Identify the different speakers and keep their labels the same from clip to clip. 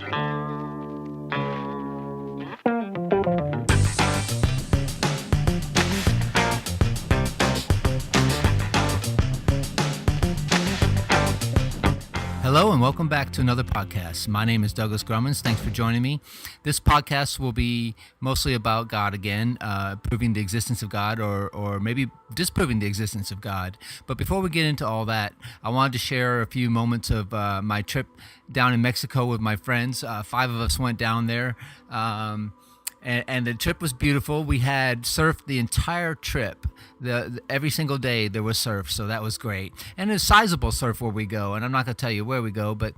Speaker 1: Hello and welcome back to another podcast. My name is Douglas Grummins. Thanks for joining me. This podcast will be mostly about God again, proving the existence of God or maybe disproving the existence of God. But before we get into all that, I wanted to share a few moments of my trip down in Mexico with my friends. 5 of us went down there. And the trip was beautiful. We had surfed the entire trip. Every single day there was surf, so that was great. And it's sizable surf where we go. And I'm not going to tell you where we go, but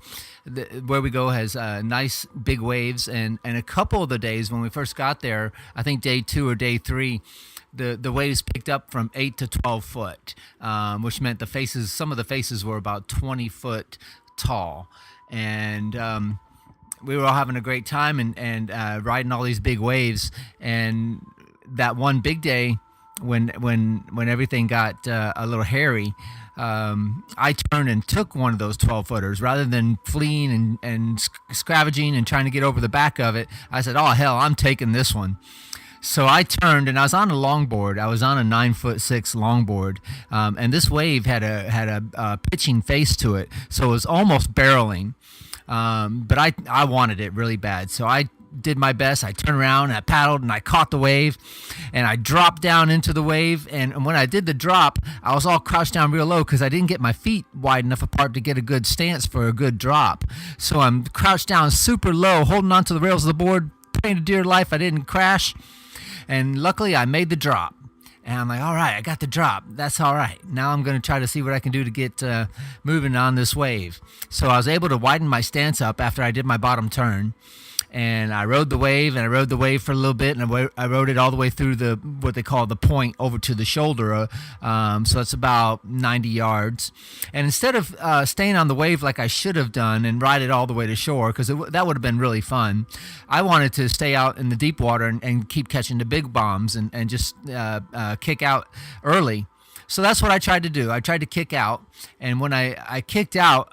Speaker 1: where we go has nice big waves. And a couple of the days when we first got there, I think day 2 or day 3, the waves picked up from 8 to 12 foot, which meant some of the faces were about 20 foot tall. And we were all having a great time and riding all these big waves. And that one big day when everything got a little hairy, I turned and took one of those 12-footers. Rather than fleeing and scavenging and trying to get over the back of it, I said, oh, hell, I'm taking this one. So I turned and I was on a longboard. I was on a 9'6" longboard, and this wave had a pitching face to it, so it was almost barreling. But I wanted it really bad, so I did my best. I turned around and I paddled and I caught the wave and I dropped down into the wave. And when I did the drop, I was all crouched down real low because I didn't get my feet wide enough apart to get a good stance for a good drop. So I'm crouched down super low, holding onto the rails of the board, praying to dear life I didn't crash. And luckily I made the drop. And I'm like, all right, I got the drop. That's all right. Now I'm going to try to see what I can do to get moving on this wave. So I was able to widen my stance up after I did my bottom turn. And I rode the wave, for a little bit, and I rode it all the way through what they call the point over to the shoulder. So it's about 90 yards. And instead of staying on the wave like I should have done and ride it all the way to shore, because that would have been really fun, I wanted to stay out in the deep water and keep catching the big bombs and just kick out early. So that's what I tried to do. I tried to kick out, and when I kicked out,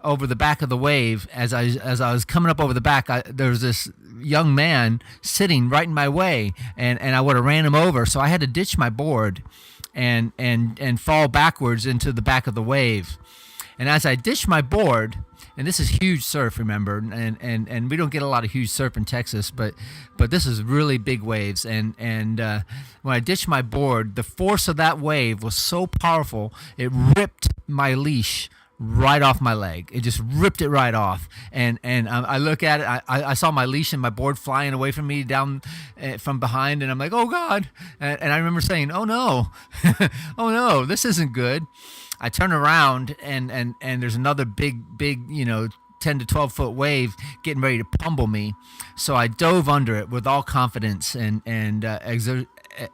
Speaker 1: over the back of the wave, as I was coming up over the back, there was this young man sitting right in my way, and I would have ran him over. So I had to ditch my board and fall backwards into the back of the wave. And as I ditched my board, and this is huge surf, remember, and we don't get a lot of huge surf in Texas, but this is really big waves. And when I ditched my board, the force of that wave was so powerful, it ripped my leash right off my leg. It just ripped it right off. And I look at it, I saw my leash and my board flying away from me down from behind, and I'm like, oh God. And I remember saying, oh no, oh no, this isn't good. I turn around and there's another big, 10 to 12 foot wave getting ready to pummel me. So I dove under it with all confidence and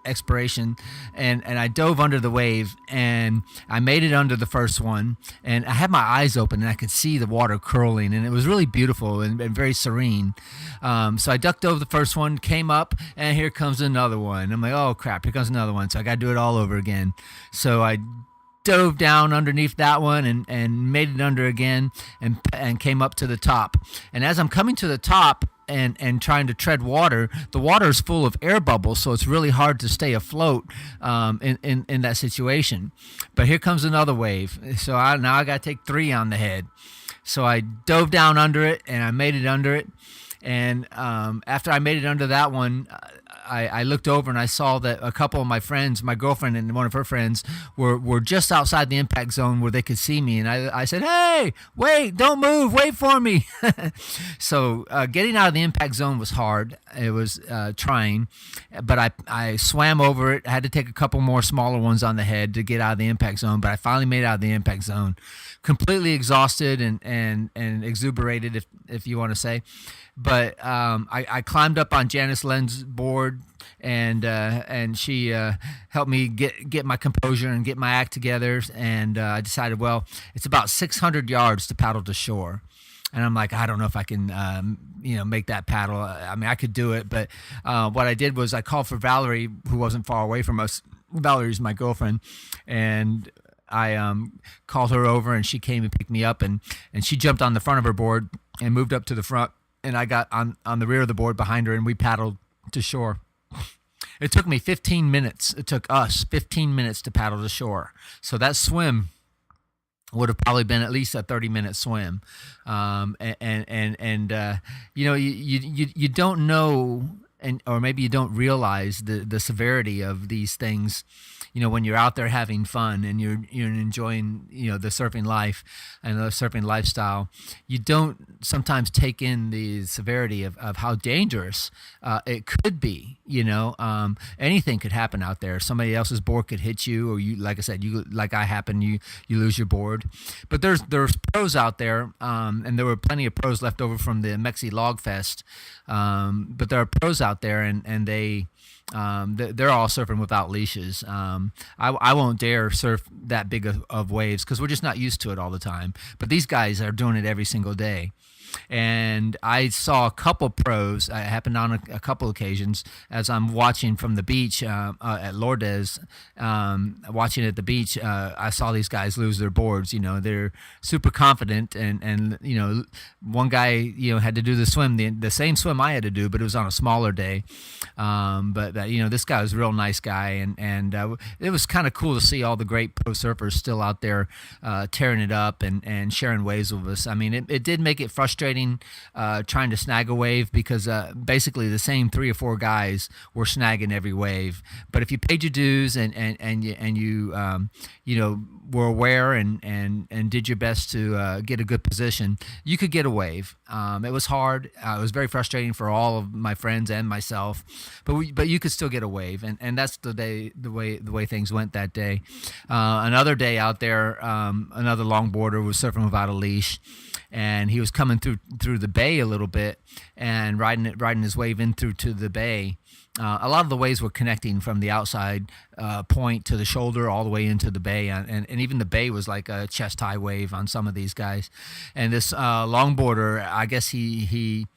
Speaker 1: expiration, and I dove under the wave, and I made it under the first one, and I had my eyes open and I could see the water curling, and it was really beautiful and very serene. So I ducked over the first one, came up, and here comes another one. I'm like, oh crap, here comes another one. So I got to do it all over again. So I dove down underneath that one and made it under again and came up to the top. And as I'm coming to the top and trying to tread water, the water is full of air bubbles, so it's really hard to stay afloat in that situation. But here comes another wave. So now I got to take 3 on the head. So I dove down under it and I made it under it. And after I made it under that one, I looked over and I saw that a couple of my friends, my girlfriend and one of her friends, were just outside the impact zone where they could see me. And I said, hey, wait, don't move, wait for me. So getting out of the impact zone was hard. It was trying, but I swam over it. I had to take a couple more smaller ones on the head to get out of the impact zone, but I finally made it out of the impact zone. Completely exhausted and exuberated, if you want to say. But I climbed up on Janice Len's board, and she helped me get my composure and get my act together. And I decided, well, it's about 600 yards to paddle to shore. And I'm like, I don't know if I can, make that paddle. I mean, I could do it, but what I did was I called for Valerie, who wasn't far away from us. Valerie's my girlfriend, and I called her over, and she came and picked me up, and she jumped on the front of her board. and moved up to the front, and I got on the rear of the board behind her, and we paddled to shore. It took me 15 minutes. It took us 15 minutes to paddle to shore. So that swim would have probably been at least a 30-minute swim. You don't know, or maybe you don't realize the severity of these things, when you're out there having fun and you're enjoying, the surfing life and the surfing lifestyle. You don't sometimes take in the severity of how dangerous it could be. Anything could happen out there. Somebody else's board could hit you, or you, like I said, you lose your board. But there's pros out there, and there were plenty of pros left over from the Mexi Log Fest. But there are pros out there, and they're all surfing without leashes. I won't dare surf that big of waves because we're just not used to it all the time. But these guys are doing it every single day. And I saw a couple pros. It happened on a couple occasions as I'm watching from the beach at Lourdes. Watching at the beach, I saw these guys lose their boards. They're super confident, and one guy had to do the swim, the same swim I had to do, but it was on a smaller day. But this guy was a real nice guy, and it was kind of cool to see all the great pro surfers still out there tearing it up and sharing waves with us. I mean, it did make it frustrating trying to snag a wave because basically the same 3 or 4 guys were snagging every wave. But if you paid your dues and you were aware and did your best to get a good position, you could get a wave. It was hard. It was very frustrating for all of my friends and myself, but you could still get a wave, and that's the way things went that day. Another day out there, another longboarder was surfing without a leash, and he was coming through the bay a little bit and riding his wave in through to the bay. A lot of the waves were connecting from the outside point to the shoulder all the way into the bay, and even the bay was like a chest-high wave on some of these guys. And this longboarder, I guess he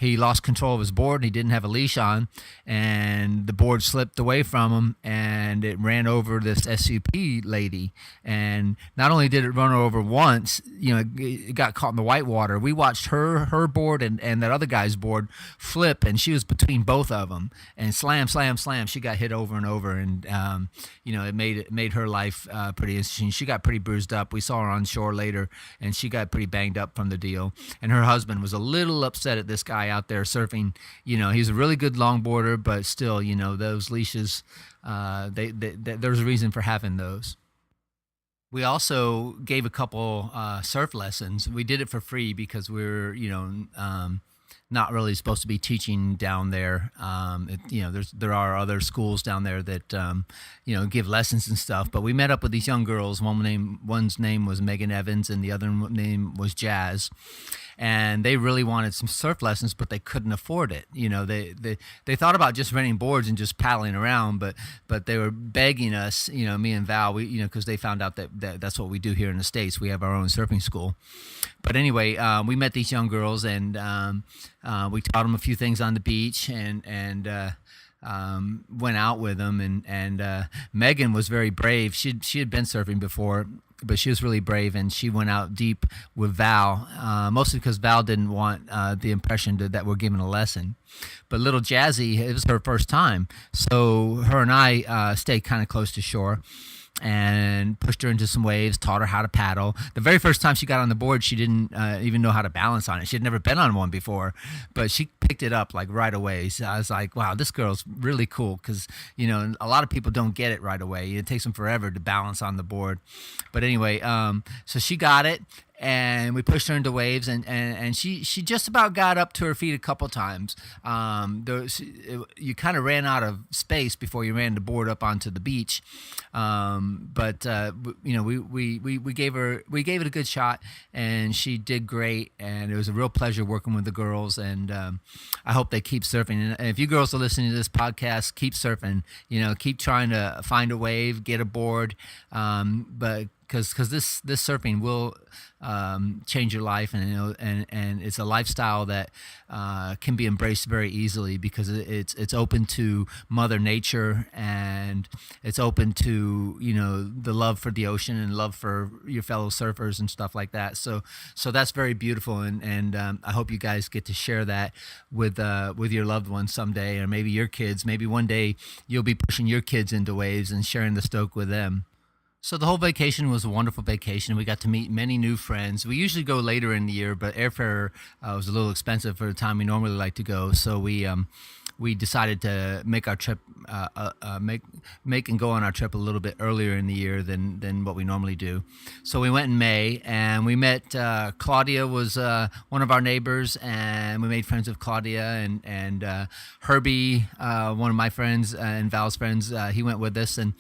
Speaker 1: lost control of his board, and he didn't have a leash on, and the board slipped away from him, and it ran over this SUP lady. And not only did it run her over once, it got caught in the white water. We watched her board and that other guy's board flip, and she was between both of them, and slam. She got hit over and over, and it made her life pretty interesting. She got pretty bruised up. We saw her on shore later, and she got pretty banged up from the deal. And her husband was a little upset at this guy out there surfing. He's a really good longboarder, but still, those leashes, there's a reason for having those. We also gave a couple surf lessons. We did it for free because we're, not really supposed to be teaching down there. There are other schools down there that give lessons and stuff. But we met up with these young girls. One's name was Megan Evans, and the other name was Jazz. And they really wanted some surf lessons, but they couldn't afford it. They thought about just renting boards and just paddling around, but they were begging us, me and Val, because they found out that that's what we do here in the States. We have our own surfing school. But anyway, we met these young girls, and we taught them a few things on the beach, and went out with them. And Megan was very brave. She had been surfing before, but she was really brave, and she went out deep with Val, mostly because Val didn't want the impression that we're giving a lesson. But little Jazzy, it was her first time, so her and I stayed kind of close to shore and pushed her into some waves, taught her how to paddle. The very first time she got on the board, she didn't even know how to balance on it. She had never been on one before, but she picked it up like right away. So I was like, wow, this girl's really cool, because a lot of people don't get it right away. It takes them forever to balance on the board. But anyway, so she got it, and we pushed her into waves, and she just about got up to her feet a couple times. You kind of ran out of space before you ran the board up onto the beach, but we gave it a good shot, and she did great, and it was a real pleasure working with the girls, and I hope they keep surfing. And if you girls are listening to this podcast, keep surfing. Keep trying to find a wave, get a board, but because this surfing will change your life, and and it's a lifestyle that can be embraced very easily because it's open to Mother Nature, and it's open to the love for the ocean and love for your fellow surfers and stuff like that. So that's very beautiful, and I hope you guys get to share that with your loved ones someday, or maybe your kids. Maybe one day you'll be pushing your kids into waves and sharing the stoke with them. So the whole vacation was a wonderful vacation. We got to meet many new friends. We usually go later in the year, but airfare was a little expensive for the time we normally like to go. So we decided to make our trip, make and go on our trip a little bit earlier in the year than what we normally do. So we went in May, and we met Claudia was one of our neighbors, and we made friends with Claudia, and Herbie, one of my friends and Val's friends, he went with us, and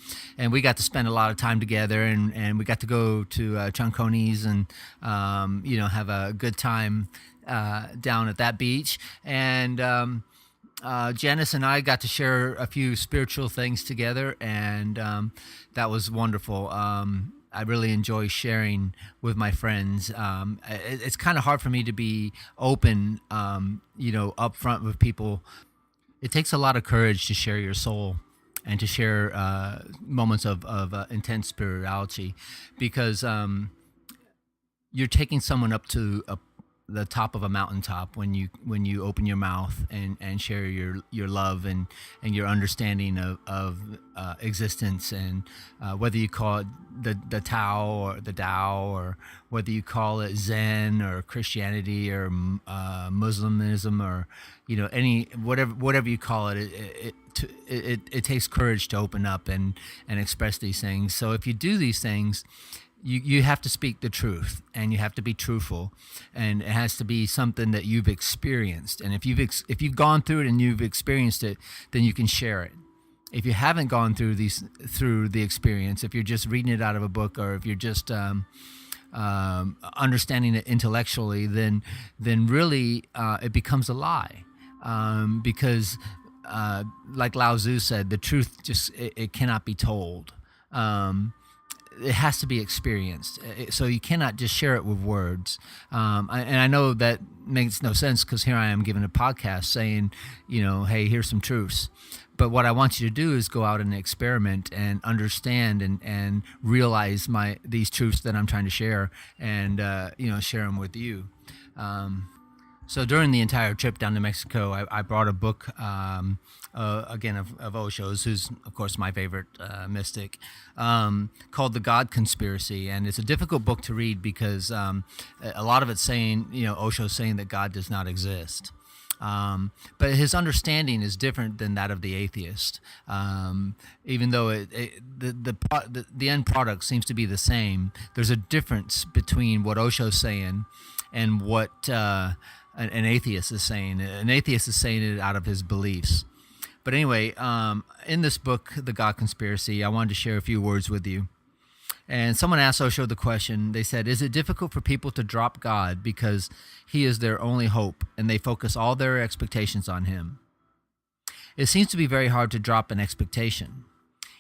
Speaker 1: we got to spend a lot of time together, and we got to go to Chuncones and have a good time down at that beach, and Janice and I got to share a few spiritual things together, and that was wonderful. I really enjoy sharing with my friends. It's kind of hard for me to be open, up front with people. It takes a lot of courage to share your soul and to share moments of intense spirituality, because you're taking someone up to the top of a mountaintop when you open your mouth and share your love and your understanding of existence, and whether you call it the Tao or the Tao, or whether you call it Zen or Christianity or Muslimism, or any whatever you call it, it takes courage to open up and express these things. So if you do these things, you have to speak the truth, and you have to be truthful, and it has to be something that you've experienced. And if you've gone through it and you've experienced it, then you can share it. If you haven't gone through the experience, if you're just reading it out of a book, or if you're just understanding it intellectually, then really it becomes a lie, because like Lao Tzu said, the truth just it cannot be told. It has to be experienced. So you cannot just share it with words. And I know that makes no sense, because here I am giving a podcast saying, hey, here's some truths. But what I want you to do is go out and experiment and understand and realize these truths that I'm trying to share, and share them with you. So during the entire trip down to Mexico, I brought a book, again, of Osho's, who's, of course, my favorite mystic, called The God Conspiracy. And it's a difficult book to read because a lot of it's saying, Osho's saying that God does not exist. But his understanding is different than that of the atheist. Even though the end product seems to be the same, there's a difference between what Osho's saying and what an atheist is saying. An atheist is saying it out of his beliefs. But anyway, in this book, The God Conspiracy, I wanted to share a few words with you. And someone asked Osho the question. They said, is it difficult for people to drop God because he is their only hope and they focus all their expectations on him? It seems to be very hard to drop an expectation,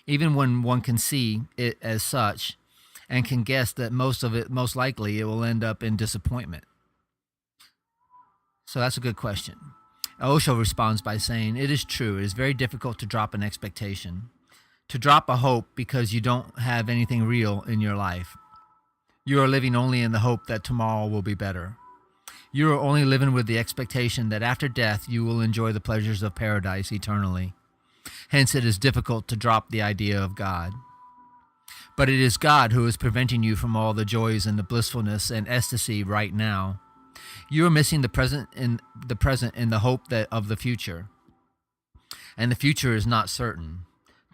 Speaker 1: even when one can see it as such and can guess that most likely it will end up in disappointment. So that's a good question. Osho responds by saying, it is true, it is very difficult to drop an expectation, to drop a hope because you don't have anything real in your life. You are living only in the hope that tomorrow will be better. You are only living with the expectation that after death you will enjoy the pleasures of paradise eternally. Hence it is difficult to drop the idea of God. But it is God who is preventing you from all the joys and the blissfulness and ecstasy right now. You are missing the present in the hope that of the future. And the future is not certain.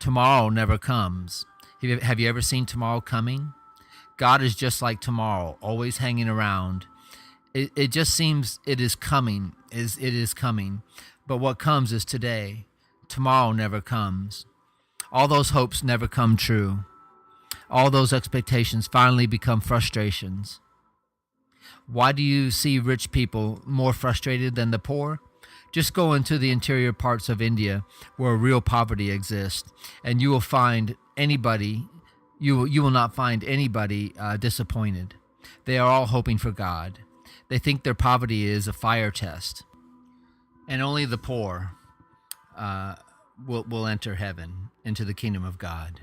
Speaker 1: Tomorrow never comes. Have you ever seen tomorrow coming? God is just like tomorrow, always hanging around. It just seems it is coming. It is coming. But what comes is today. Tomorrow never comes. All those hopes never come true. All those expectations finally become frustrations. Why do you see rich people more frustrated than the poor? Just go into the interior parts of India where real poverty exists, and you will find anybody, You will not find anybody disappointed. They are all hoping for God. They think their poverty is a fire test, and only the poor will enter heaven, into the kingdom of God.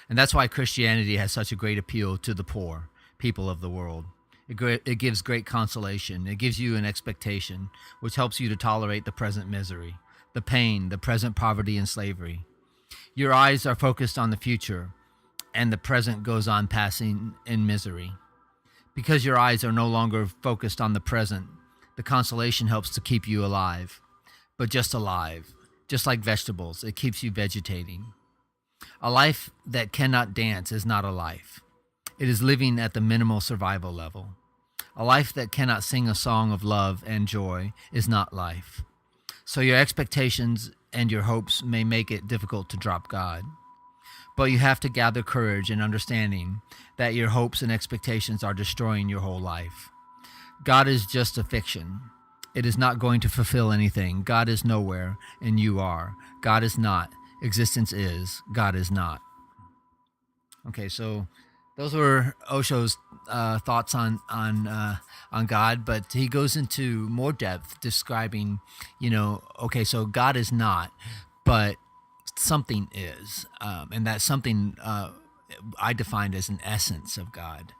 Speaker 1: And that's why Christianity has such a great appeal to the poor people of the world. It gives great consolation. It gives you an expectation, which helps you to tolerate the present misery, the pain, the present poverty and slavery. Your eyes are focused on the future, and the present goes on passing in misery. Because your eyes are no longer focused on the present, the consolation helps to keep you alive, but just alive. Just like vegetables, it keeps you vegetating. A life that cannot dance is not a life. It is living at the minimal survival level. A life that cannot sing a song of love and joy is not life. So your expectations and your hopes may make it difficult to drop God. But you have to gather courage and understanding that your hopes and expectations are destroying your whole life. God is just a fiction. It is not going to fulfill anything. God is nowhere, and you are. God is not. Existence is. God is not. Okay, so those were Osho's thoughts on God, but he goes into more depth describing, okay, so God is not, but something is, and that something I defined as an essence of God.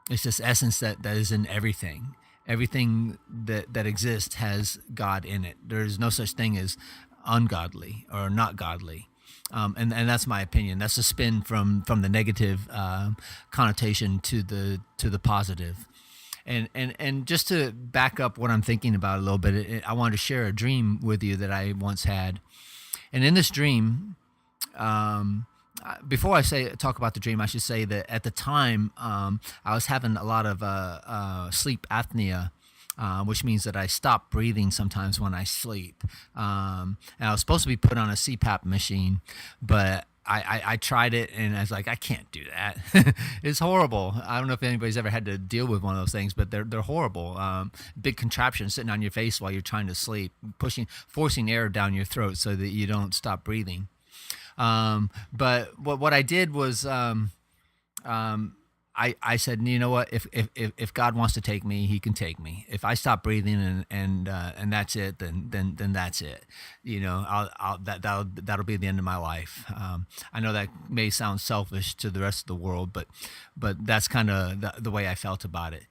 Speaker 1: It's this essence that is in everything. Everything that exists has God in it. There's no such thing as ungodly or not godly. And that's my opinion. That's a spin from the negative connotation to the positive. And just to back up what I'm thinking about a little bit, I wanted to share a dream with you that I once had. And in this dream, before I talk about the dream, I should say that at the time I was having a lot of sleep apnea, which means that I stop breathing sometimes when I sleep. And I was supposed to be put on a CPAP machine, but I tried it and I was like, I can't do that. It's horrible. I don't know if anybody's ever had to deal with one of those things, but they're horrible. Big contraption sitting on your face while you're trying to sleep, forcing air down your throat so that you don't stop breathing. But what I did was I said, you know what? If God wants to take me, He can take me. If I stop breathing and that's it, then that's it. That'll be the end of my life. I know that may sound selfish to the rest of the world, but that's kind of the way I felt about it.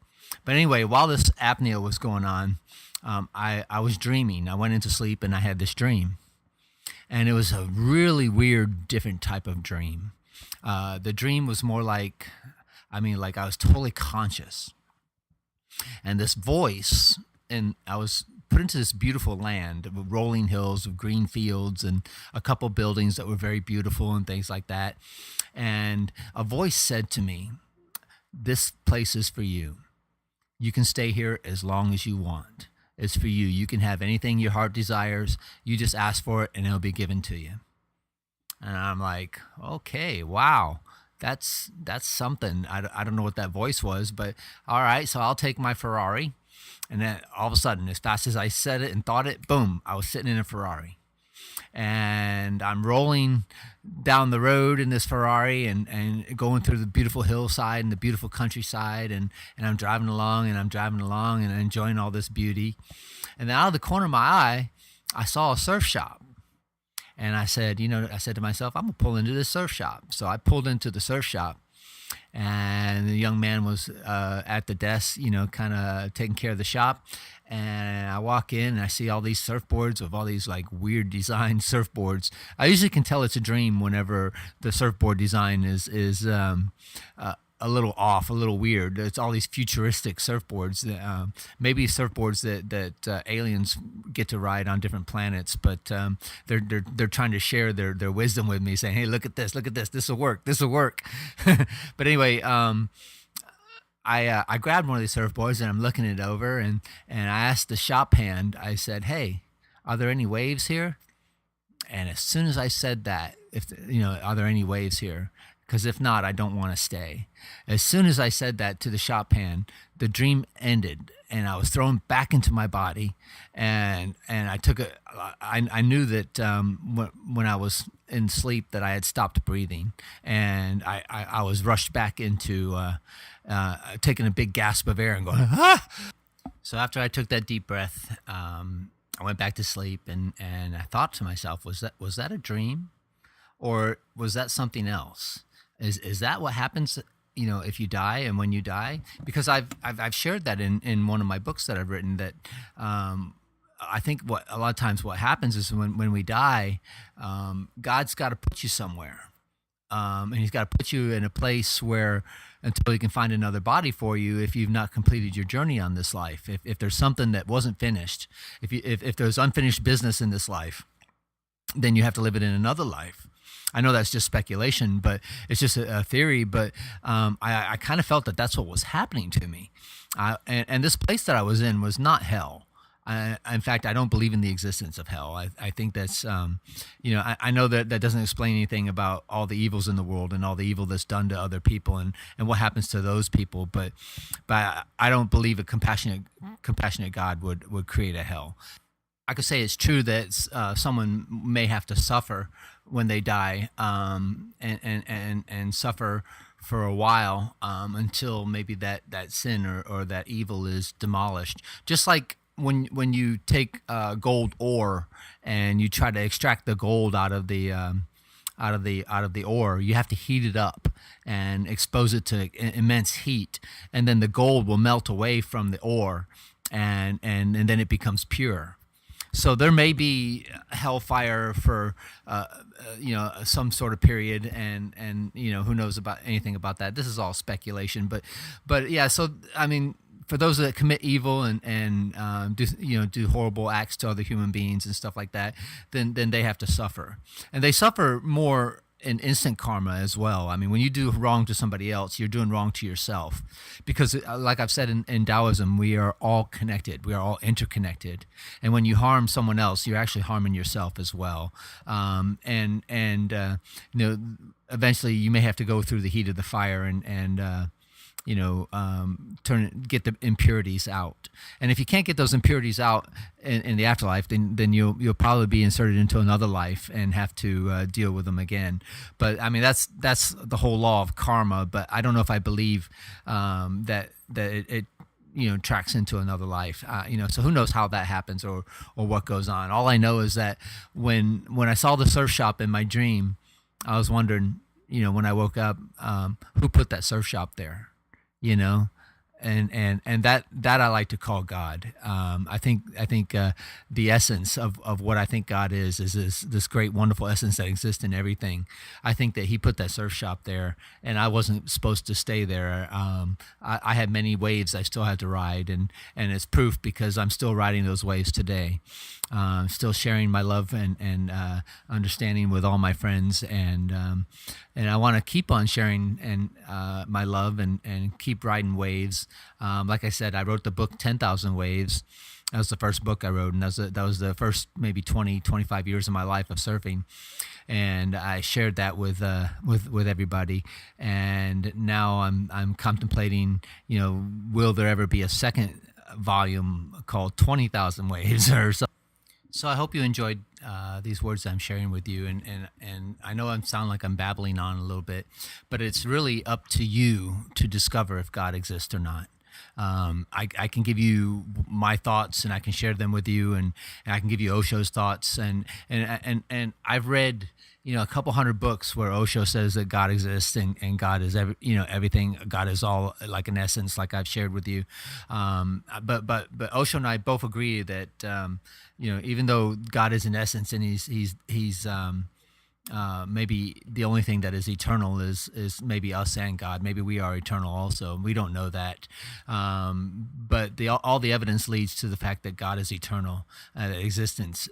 Speaker 1: But anyway, while this apnea was going on, I was dreaming. I went into sleep and I had this dream, and it was a really weird, different type of dream. The dream was more like I was totally conscious. And this voice, and I was put into this beautiful land with rolling hills, with green fields, and a couple buildings that were very beautiful and things like that. And a voice said to me, "This place is for you. You can stay here as long as you want. It's for you. You can have anything your heart desires. You just ask for it and it'll be given to you." And I'm like, okay, wow. That's something. I don't know what that voice was, but all right, so I'll take my Ferrari. And then all of a sudden, as fast as I said it and thought it, boom, I was sitting in a Ferrari. And I'm rolling down the road in this Ferrari and going through the beautiful hillside and the beautiful countryside. And I'm driving along and enjoying all this beauty. And then out of the corner of my eye, I saw a surf shop. And I said to myself, I'm going to pull into this surf shop. So I pulled into the surf shop, and the young man was at the desk, kind of taking care of the shop. And I walk in and I see all these surfboards with all these like weird design surfboards. I usually can tell it's a dream whenever the surfboard design is a little off, a little weird. It's all these futuristic surfboards, maybe surfboards that aliens get to ride on different planets, but they're trying to share their wisdom with me, saying, "Hey, look at this, this will work." But anyway, I grabbed one of these surfboards and I'm looking it over, and I asked the shop hand. I said, "Hey, are there any waves here?" And as soon as I said that, are there any waves here? Because if not, I don't want to stay. As soon as I said that to the shop hand, the dream ended. and I was thrown back into my body, and I took a. I knew that when I was in sleep that I had stopped breathing, and I was rushed back into taking a big gasp of air and going ah. So after I took that deep breath, I went back to sleep, and I thought to myself, was that a dream, or was that something else? Is that what happens? If you die and when you die, because I've shared that in one of my books that I've written, that I think what a lot of times what happens is when we die, God's got to put you somewhere, and He's got to put you in a place where until He can find another body for you, if you've not completed your journey on this life, if there's something that wasn't finished, if there's unfinished business in this life, then you have to live it in another life. I know that's just speculation, but it's just a theory. But I kind of felt that that's what was happening to me. And this place that I was in was not hell. In fact, I don't believe in the existence of hell. I think that's, I know that doesn't explain anything about all the evils in the world and all the evil that's done to other people and what happens to those people. But I don't believe a compassionate God would create a hell. I could say it's true that someone may have to suffer when they die, and suffer for a while, until maybe that sin or that evil is demolished. Just like when you take gold ore and you try to extract the gold out of the ore, you have to heat it up and expose it to immense heat, and then the gold will melt away from the ore, and then it becomes pure. So there may be hellfire for some sort of period, and who knows about anything about that. This is all speculation, but yeah. So I mean, for those that commit evil and do horrible acts to other human beings and stuff like that, then they have to suffer, and they suffer more in instant karma as well. I mean, when you do wrong to somebody else, you're doing wrong to yourself, because like I've said in Taoism, we are all connected. We are all interconnected. And when you harm someone else, you're actually harming yourself as well. Eventually you may have to go through the heat of the fire and get the impurities out. And if you can't get those impurities out in the afterlife, then you'll probably be inserted into another life and have to deal with them again. But I mean, that's the whole law of karma. But I don't know if I believe that it tracks into another life. So who knows how that happens or what goes on. All I know is that when I saw the surf shop in my dream, I was wondering, when I woke up, who put that surf shop there? And that I like to call God. I think the essence of what I think God is this great, wonderful essence that exists in everything. I think that He put that surf shop there, and I wasn't supposed to stay there. I had many waves I still had to ride, and it's proof because I'm still riding those waves today. Still sharing my love and understanding with all my friends, and I want to keep on sharing and my love and keep riding waves. Like I said, I wrote the book 10,000 Waves. That was the first book I wrote, and that was the first maybe 20, 25 years of my life of surfing. And I shared that with everybody. And now I'm contemplating, will there ever be a second volume called 20,000 Waves or something? So I hope you enjoyed these words I'm sharing with you, and I know I sound like I'm babbling on a little bit, but it's really up to you to discover if God exists or not. I can give you my thoughts, and I can share them with you, and I can give you Osho's thoughts, and I've read a couple hundred books where Osho says that God exists and God is everything. God is all like an essence, like I've shared with you. But Osho and I both agree that even though God is an essence and he's maybe the only thing that is eternal is maybe us and God. Maybe we are eternal also. We don't know that. But all the evidence leads to the fact that God is eternal. Existence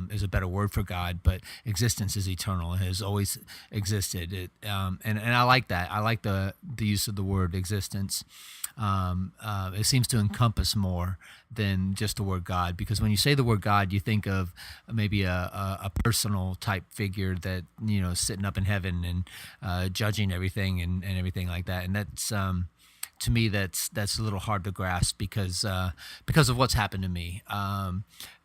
Speaker 1: is a better word for God, but existence is eternal. It has always existed. And I like that. I like the use of the word existence. It seems to encompass more than just the word God, because when you say the word God, you think of maybe a personal type figure that sitting up in heaven and judging everything and everything like that, and to me, that's a little hard to grasp because of what's happened to me.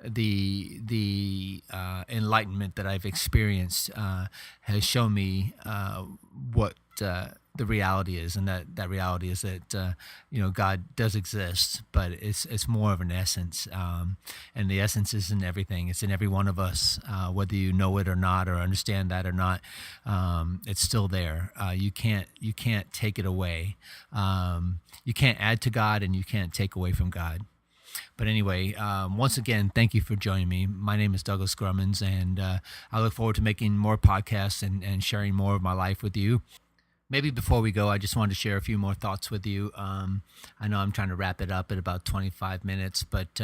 Speaker 1: The enlightenment that I've experienced has shown me what the reality is, and that reality is that God does exist, but it's more of an essence, and the essence is in everything. It's in every one of us, whether you know it or not, or understand that or not. It's still there. You can't take it away. You can't add to God, and you can't take away from God. But anyway, once again, thank you for joining me. My name is Douglas Grummins, and I look forward to making more podcasts and sharing more of my life with you. Maybe before we go, I just wanted to share a few more thoughts with you. I know I'm trying to wrap it up at about 25 minutes, but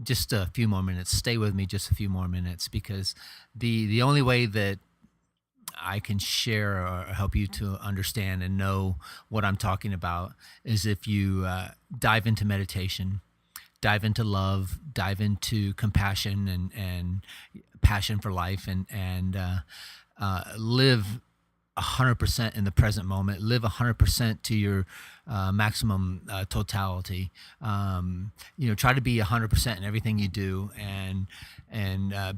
Speaker 1: just a few more minutes. Stay with me just a few more minutes, because the only way that I can share or help you to understand and know what I'm talking about is if you dive into meditation, dive into love, dive into compassion and passion for life, and live 100% in the present moment. Live 100% to your maximum totality. Try to be 100% in everything you do, and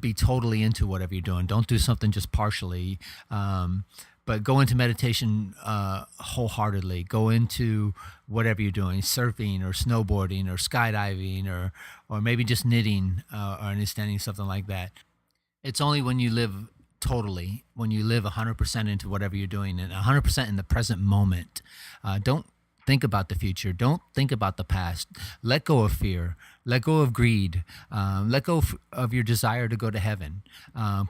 Speaker 1: be totally into whatever you're doing. Don't do something just partially. But go into meditation wholeheartedly. Go into whatever you're doing, surfing or snowboarding or skydiving or maybe just knitting or understanding something like that. It's only when you live totally, when you live 100% into whatever you're doing and 100% in the present moment. Don't think about the future. Don't think about the past. Let go of fear. Let go of greed. Let go of your desire to go to heaven.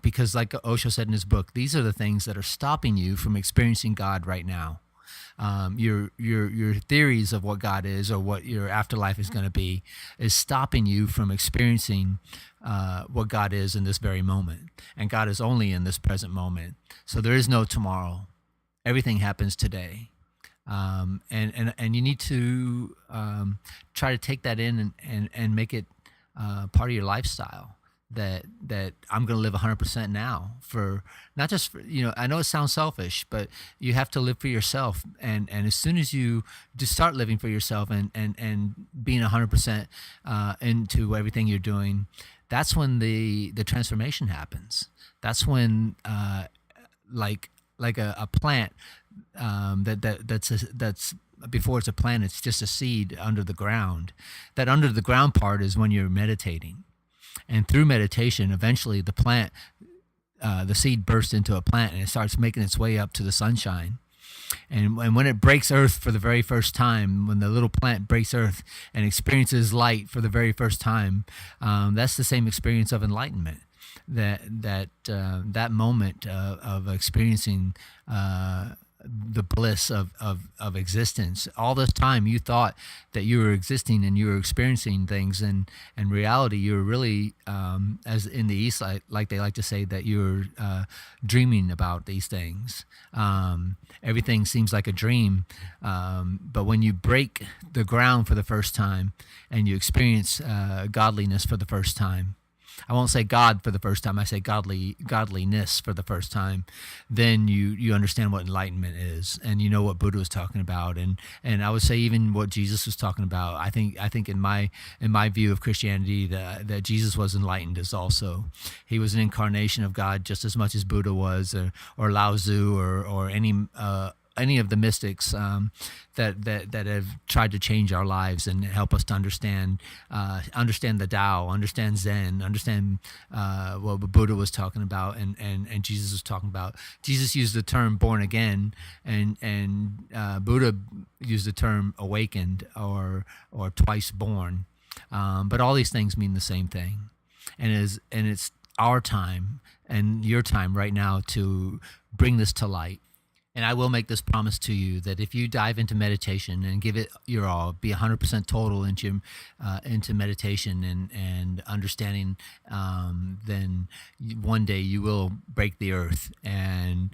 Speaker 1: Because like Osho said in his book, these are the things that are stopping you from experiencing God right now. Your theories of what God is or what your afterlife is going to be is stopping you from experiencing what God is in this very moment. And God is only in this present moment. So there is no tomorrow. Everything happens today. And you need to try to take that in and make it part of your lifestyle. That I'm going to live 100% now, for not just for, I know it sounds selfish, but you have to live for yourself. And as soon as you just start living for yourself and being 100% into everything you're doing, that's when the transformation happens. That's when like a plant that's before it's a plant, it's just a seed under the ground. That under the ground part is when you're meditating. And through meditation, eventually the seed bursts into a plant, and it starts making its way up to the sunshine. And when it breaks earth for the very first time, when the little plant breaks earth and experiences light for the very first time, that's the same experience of enlightenment. That moment of experiencing the bliss of existence. All this time you thought that you were existing and you were experiencing things, and in reality you were really, as in the East, like they like to say, that you were dreaming about these things. Everything seems like a dream, but when you break the ground for the first time and you experience godliness for the first time, I won't say God for the first time, I say godliness for the first time, then you understand what enlightenment is, and you know what Buddha was talking about, and I would say even what Jesus was talking about. I think in my view of Christianity, that Jesus was enlightened as also. He was an incarnation of God just as much as Buddha was, or Lao Tzu, or any of the mystics that have tried to change our lives and help us to understand the Tao, understand Zen, understand what Buddha was talking about and Jesus was talking about. Jesus used the term born again, and Buddha used the term awakened or twice born. But all these things mean the same thing, and it's our time and your time right now to bring this to light. And I will make this promise to you that if you dive into meditation and give it your all, be 100% total into meditation and understanding, then one day you will break the earth and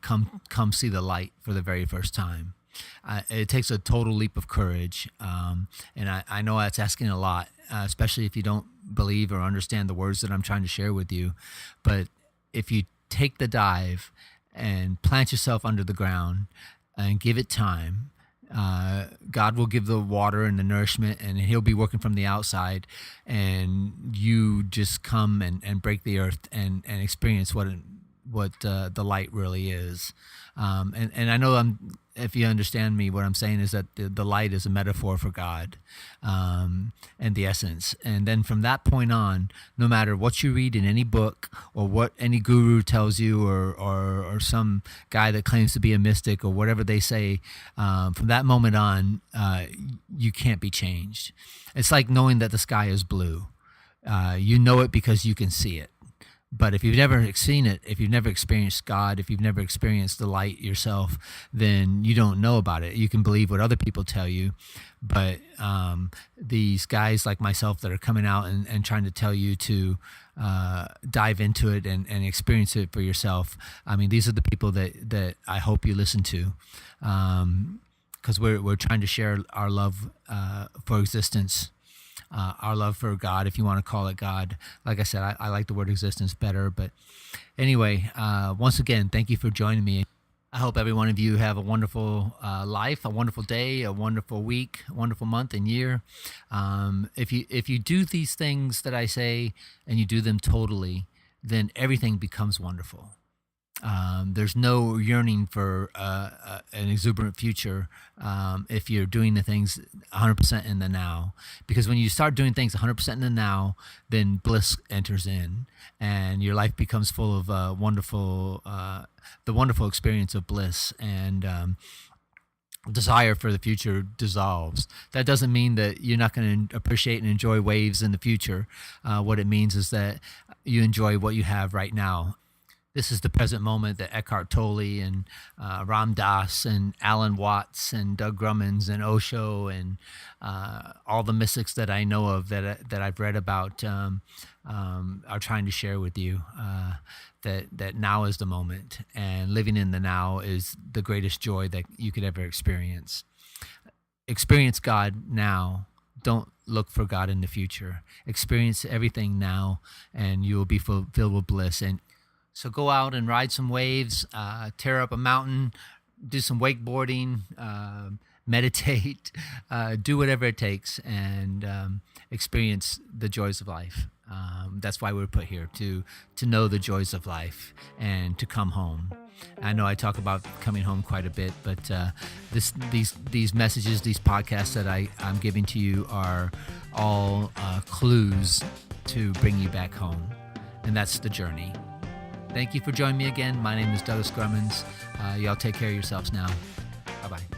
Speaker 1: come see the light for the very first time. It takes a total leap of courage, and I know that's asking a lot, especially if you don't believe or understand the words that I'm trying to share with you. But if you take the dive and plant yourself under the ground and give it time, God will give the water and the nourishment, and He'll be working from the outside, and you just come and break the earth and experience what the light really is. And I know if you understand me, what I'm saying is that the light is a metaphor for God, and the essence. And then from that point on, no matter what you read in any book or what any guru tells you, or some guy that claims to be a mystic or whatever they say, from that moment on, you can't be changed. It's like knowing that the sky is blue. You know it because you can see it. But if you've never seen it, if you've never experienced God, if you've never experienced the light yourself, then you don't know about it. You can believe what other people tell you, but these guys like myself that are coming out and trying to tell you to dive into it and experience it for yourself, I mean, these are the people that I hope you listen to, because we're trying to share our love for existence. Our love for God, if you want to call it God. Like I said, I like the word existence better. But anyway, once again, thank you for joining me. I hope every one of you have a wonderful life, a wonderful day, a wonderful week, a wonderful month and year. If you do these things that I say and you do them totally, then everything becomes wonderful. There's no yearning for an exuberant future if you're doing the things 100% in the now. Because when you start doing things 100% in the now, then bliss enters in, and your life becomes full of the wonderful experience of bliss, and desire for the future dissolves. That doesn't mean that you're not going to appreciate and enjoy waves in the future. What it means is that you enjoy what you have right now. This is the present moment that Eckhart Tolle and Ram Dass and Alan Watts and Doug Grummins and Osho and all the mystics that I know of that I've read about are trying to share with you. That now is the moment, and living in the now is the greatest joy that you could ever experience. Experience God now. Don't look for God in the future. Experience everything now, and you will be filled with bliss. And so go out and ride some waves, tear up a mountain, do some wakeboarding, meditate, do whatever it takes, and experience the joys of life. That's why we're put here, to know the joys of life and to come home. I know I talk about coming home quite a bit, but these messages, these podcasts that I'm giving to you are all clues to bring you back home, and that's the journey. Thank you for joining me again. My name is Douglas Grummins. Y'all take care of yourselves now. Bye-bye.